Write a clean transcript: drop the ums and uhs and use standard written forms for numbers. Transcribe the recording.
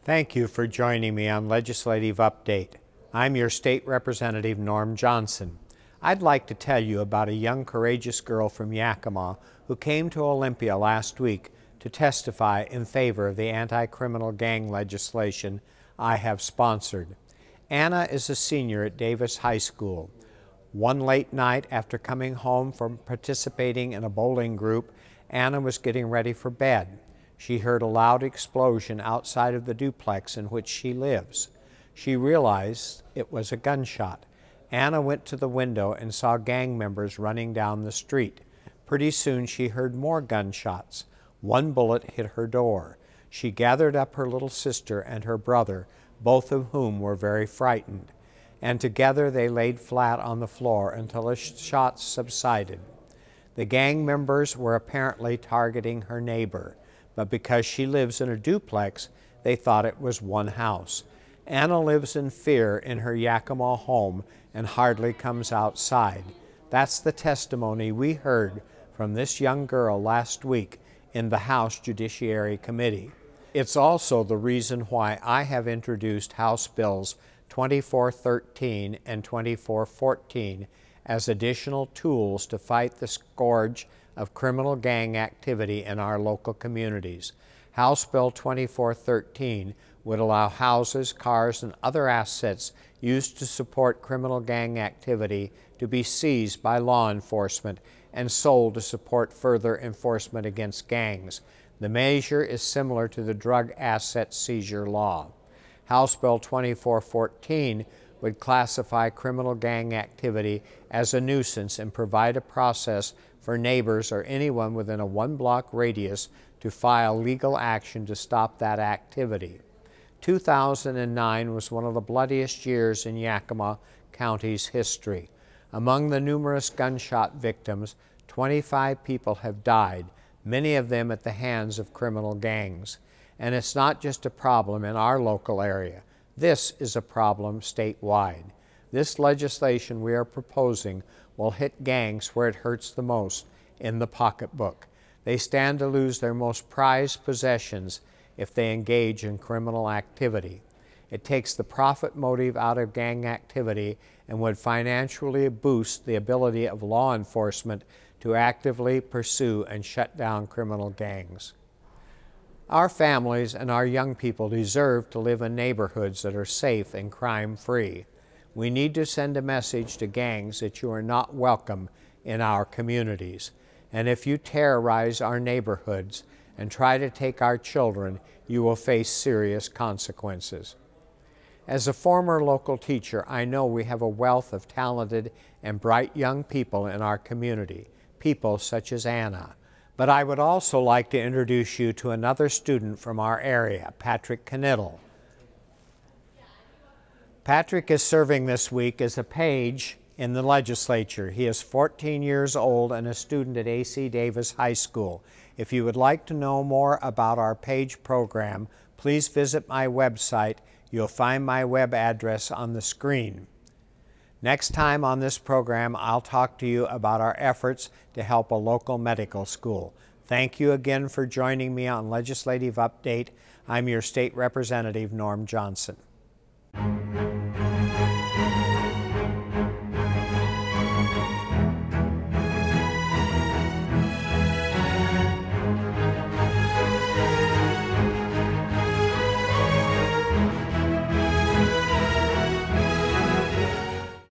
Thank you for joining me on Legislative Update. I'm your State Representative Norm Johnson. I'd like to tell you about a young, courageous girl from Yakima who came to Olympia last week to testify in favor of the anti-criminal gang legislation I have sponsored. Anna is a senior at Davis High School. One late night after coming home from participating in a bowling group, Anna was getting ready for bed. She heard a loud explosion outside of the duplex in which she lives. She realized it was a gunshot. Anna went to the window and saw gang members running down the street. Pretty soon she heard more gunshots. One bullet hit her door. She gathered up her little sister and her brother, both of whom were very frightened, and together they laid flat on the floor until the shots subsided. The gang members were apparently targeting her neighbor, but because she lives in a duplex, they thought it was one house. Anna lives in fear in her Yakima home and hardly comes outside. That's the testimony we heard from this young girl last week in the House Judiciary Committee. It's also the reason why I have introduced House Bills 2413 and 2414 as additional tools to fight the scourge of criminal gang activity in our local communities. House Bill 2413 would allow houses, cars, and other assets used to support criminal gang activity to be seized by law enforcement and sold to support further enforcement against gangs. The measure is similar to the drug asset seizure law. House Bill 2414 would classify criminal gang activity as a nuisance and provide a process for neighbors or anyone within a one-block radius to file legal action to stop that activity. 2009 was one of the bloodiest years in Yakima County's history. Among the numerous gunshot victims, 25 people have died, many of them at the hands of criminal gangs. And it's not just a problem in our local area. This is a problem statewide. This legislation we are proposing will hit gangs where it hurts the most, in the pocketbook. They stand to lose their most prized possessions if they engage in criminal activity. It takes the profit motive out of gang activity and would financially boost the ability of law enforcement to actively pursue and shut down criminal gangs. Our families and our young people deserve to live in neighborhoods that are safe and crime-free. We need to send a message to gangs that you are not welcome in our communities. And if you terrorize our neighborhoods and try to take our children, you will face serious consequences. As a former local teacher, I know we have a wealth of talented and bright young people in our community, people such as Anna. But I would also like to introduce you to another student from our area, Patrick Knittel. Patrick is serving this week as a page in the legislature. He is 14 years old and a student at A.C. Davis High School. If you would like to know more about our page program, please visit my website. You'll find my web address on the screen. Next time on this program, I'll talk to you about our efforts to help a local medical school. Thank you again for joining me on Legislative Update. I'm your State Representative, Norm Johnson.